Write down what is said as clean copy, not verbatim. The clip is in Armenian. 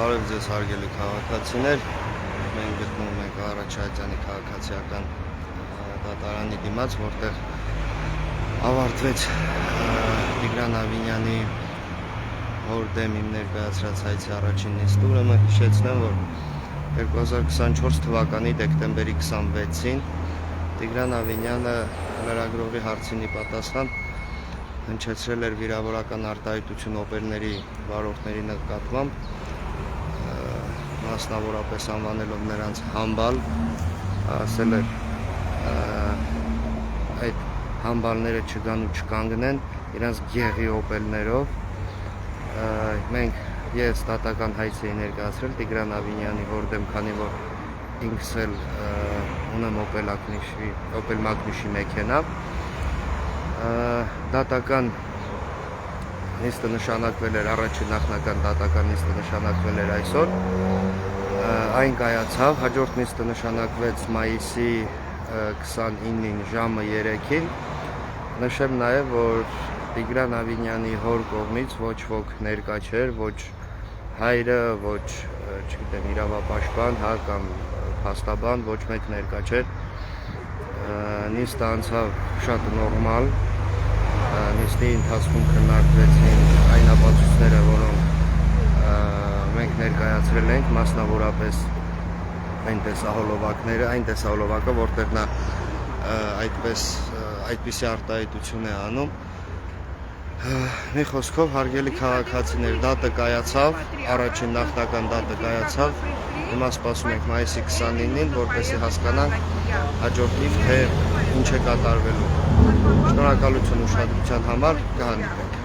Բարև ձեզ հարգելի քաղաքացիներ, մենք գտնվում ենք Արաչայտյանի քաղաքացիական դատարանի դիմաց, որտեղ ավարտվեց Տիգրան Ավինյանի հոր դեմ իմ ներկայացրած հայցի առաջին նիստը։ Ուրեմն հիշեցնեմ, որ 2024 թվականի դեկտեմբերի 26-ին Տիգրան Ավինյանը լրագրողի հարցին ի պատասխան հնչեցրել էր վիրավորական արտահայտություն օպերների վարորդների նկատմամբ, մասնավորապես անվանելով նրանց համբալ, ասել էր այդ համբալները չգան ու չկանգնեն իրենց գեղի օպելներով։ Ես դատական հայց էի ներկայացրել Տիգրան Ավինյանի հոր դեմ, քանի որ ինքս էլ ունեմ Opel Magnus-ի մեքենա։ Դատական նիստը նշանակվել էր, առաջին նախնական դատական նիստը նշանակվել էր այսօր, այն կայացավ, հաջորդ նիստը նշանակվեց մայիսի 29-ին ժամը 3-ին։ Նշեմ նաև, որ Տիգրան Ավինյանի հոր կողմից ոչ ոք ներկա չէր, ոչ հայրը, ոչ չգիտեմ իրավապաշտպան, կամ փաստաբան, ոչ մեկ ներկա չէր։ Նիստը անցավ շատ նորմալ, նիստի ընթացքում քննարկվեցին այն ապացույցները, որոնք մենք ներկայացրել ենք, մասնավորապես այն տեսահոլովակը, որտեղ նա այդպիսի արտահայտություն է անում։ Մի խոսքով, հարգելի քաղաքացիներ, դատը կայացավ, առաջին նախնական դատը կայացավ, հիմա սպասում ենք մայիսի 29-ին, որպեսզի հասկանանք հաջորդիվ թե ինչ է կատարվելու։ Շնորհակալություն ուշադրության համար, կհանդիպենք։